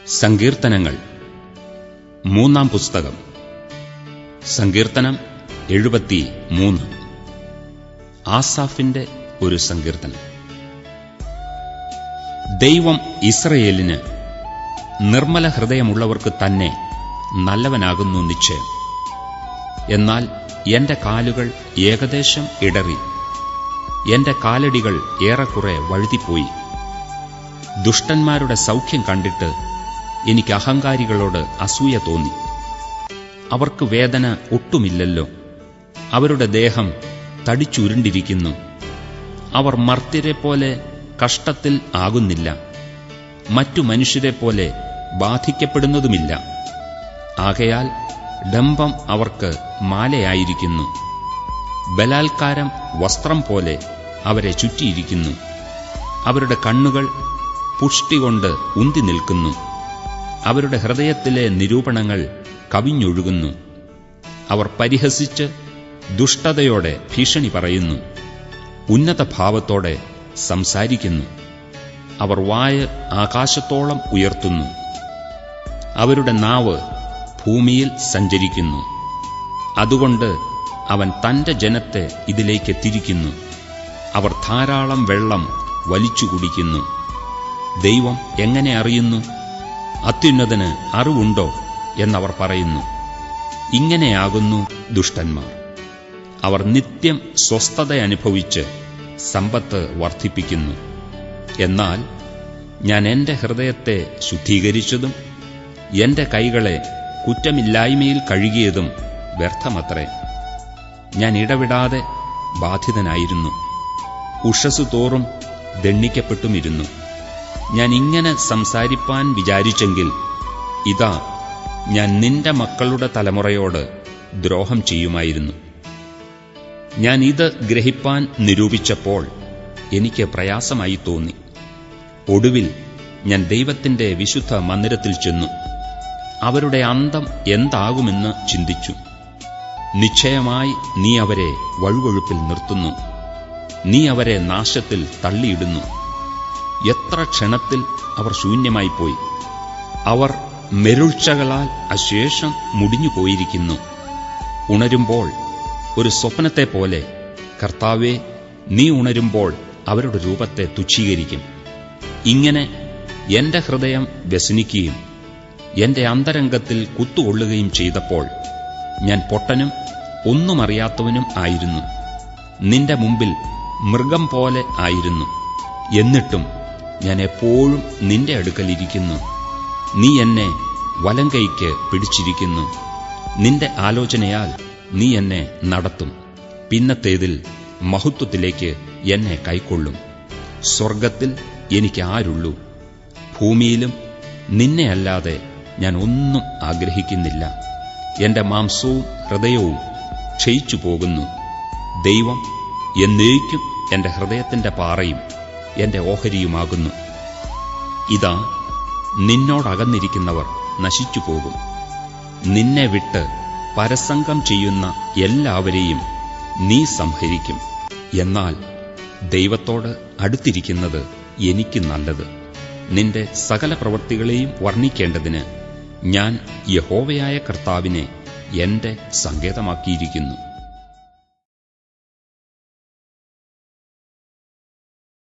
സങ്കീർത്തനങ്ങൾ 3-ാം പുസ്തകം. സങ്കീർത്തനം 73. ആസാഫിന്റെ ഒരു സങ്കീർത്തനം. ദൈവം ഇസ്രയേലിന് നിർമ്മല ഹൃദയമുള്ളവർക്ക് തന്നെ നല്ലവനാകുന്നു നിശ്ചയം. എന്നാൽ എന്റെ കാലുകൾ ഏകദേശം ഇടറി, എന്റെ കാലടികൾ ഏറെക്കുറെ വഴുതിപ്പോയി. ദുഷ്ടന്മാരുടെ സൗഖ്യം കണ്ടിട്ട് എനിക്ക് അഹങ്കാരികളോട് അസൂയ തോന്നി. അവർക്ക് വേദന ഒട്ടുമില്ലല്ലോ, അവരുടെ ദേഹം തടിച്ചുരുണ്ടിരിക്കുന്നു. അവർ മർത്യരെപ്പോലെ കഷ്ടത്തിൽ ആകുന്നില്ല, മറ്റു മനുഷ്യരെപ്പോലെ ബാധിക്കപ്പെടുന്നതുമില്ല. ആകയാൽ ഡംഭം അവർക്ക് മാലയായിരിക്കുന്നു, ബലാത്കാരം വസ്ത്രം പോലെ അവരെ ചുറ്റിയിരിക്കുന്നു. അവരുടെ കണ്ണുകൾ പുഷ്ടികൊണ്ട് ഉന്തി നിൽക്കുന്നു, അവരുടെ ഹൃദയത്തിലെ നിരൂപണങ്ങൾ കവിഞ്ഞൊഴുകുന്നു. അവർ പരിഹസിച്ച് ദുഷ്ടതയോടെ ഭീഷണി പറയുന്നു, ഉന്നത ഭാവത്തോടെ സംസാരിക്കുന്നു. അവർ വായ് ആകാശത്തോളം ഉയർത്തുന്നു, അവരുടെ നാവ് ഭൂമിയിൽ സഞ്ചരിക്കുന്നു. അതുകൊണ്ട് അവൻ തന്റെ ജനത്തെ ഇതിലേക്ക് തിരിക്കുന്നു. അവർ ധാരാളം വെള്ളം വലിച്ചു കുടിക്കുന്നു. ദൈവം എങ്ങനെ അറിയുന്നു? അത്യുന്നതന് അറിവുണ്ടോ എന്നവർ പറയുന്നു. ഇങ്ങനെയാകുന്നു ദുഷ്ടന്മാർ. അവർ നിത്യം സ്വസ്ഥത അനുഭവിച്ച് സമ്പത്ത് വർദ്ധിപ്പിക്കുന്നു. എന്നാൽ ഞാൻ എന്റെ ഹൃദയത്തെ ശുദ്ധീകരിച്ചതും എന്റെ കൈകളെ കുറ്റമില്ലായ്മയിൽ കഴുകിയതും വ്യർത്ഥമത്രേ. ഞാൻ ഇടവിടാതെ ബാധിതനായിരുന്നു, ഉഷസ്സു തോറും ദണ്ഡിക്കപ്പെട്ടുമിരുന്നു. ഞാൻ ഇങ്ങനെ സംസാരിപ്പാൻ വിചാരിച്ചെങ്കിൽ, ഇതാ ഞാൻ നിന്റെ മക്കളുടെ തലമുറയോട് ദ്രോഹം ചെയ്യുമായിരുന്നു. ഞാൻ ഇത് ഗ്രഹിപ്പാൻ നിരൂപിച്ചപ്പോൾ എനിക്ക് പ്രയാസമായി തോന്നി. ഒടുവിൽ ഞാൻ ദൈവത്തിന്റെ വിശുദ്ധ മന്ദിരത്തിൽ ചെന്നു. അവരുടെ അന്തം എന്താകുമെന്ന് ചിന്തിച്ചു. നിശ്ചയമായി നീ അവരെ വഴുവഴുപ്പിൽ നിർത്തുന്നു, നീ അവരെ നാശത്തിൽ തള്ളിയിടുന്നു. എത്ര ക്ഷണത്തിൽ അവർ ശൂന്യമായിപ്പോയി. അവർ മെരുൾച്ചകളാൽ അശേഷം മുടിഞ്ഞുപോയിരിക്കുന്നു. ഉണരുമ്പോൾ ഒരു സ്വപ്നത്തെപ്പോലെ, കർത്താവേ, നീ ഉണരുമ്പോൾ അവരുടെ രൂപത്തെ തുച്ഛീകരിക്കും. ഇങ്ങനെ എന്റെ ഹൃദയം വ്യസനിക്കുകയും എന്റെ അന്തരംഗത്തിൽ കുത്തുകൊള്ളുകയും ചെയ്തപ്പോൾ ഞാൻ പൊട്ടനും ഒന്നും അറിയാത്തവനും ആയിരുന്നു. നിന്റെ മുമ്പിൽ മൃഗം പോലെ ആയിരുന്നു. എന്നിട്ടും ഞാൻ എപ്പോഴും നിന്റെ അടുക്കലിരിക്കുന്നു. നീ എന്നെ വലങ്കൈക്ക് പിടിച്ചിരിക്കുന്നു. നിന്റെ ആലോചനയാൽ നീ എന്നെ നടത്തും. പിന്നത്തേതിൽ മഹത്വത്തിലേക്ക് എന്നെ കൈക്കൊള്ളും. സ്വർഗത്തിൽ എനിക്ക് ആരുള്ളൂ? ഭൂമിയിലും നിന്നെയല്ലാതെ ഞാൻ ഒന്നും ആഗ്രഹിക്കുന്നില്ല. എന്റെ മാംസവും ഹൃദയവും ക്ഷയിച്ചു പോകുന്നു. ദൈവം എന്നേക്കും എന്റെ ഹൃദയത്തിന്റെ പാറയും എന്റെ ഓഹരിയുമാകുന്നു. ഇതാ, നിന്നോടകന്നിരിക്കുന്നവർ നശിച്ചുപോകും. നിന്നെ വിട്ട് പരസംഗം ചെയ്യുന്ന എല്ലാവരെയും നീ സംഹരിക്കും. എന്നാൽ ദൈവത്തോട് അടുത്തിരിക്കുന്നത് എനിക്ക് നല്ലത്. നിന്റെ സകല പ്രവൃത്തികളെയും വർണ്ണിക്കേണ്ടതിന് ഞാൻ യഹോവയായ കർത്താവിനെ എന്റെ സങ്കേതമാക്കിയിരിക്കുന്നു.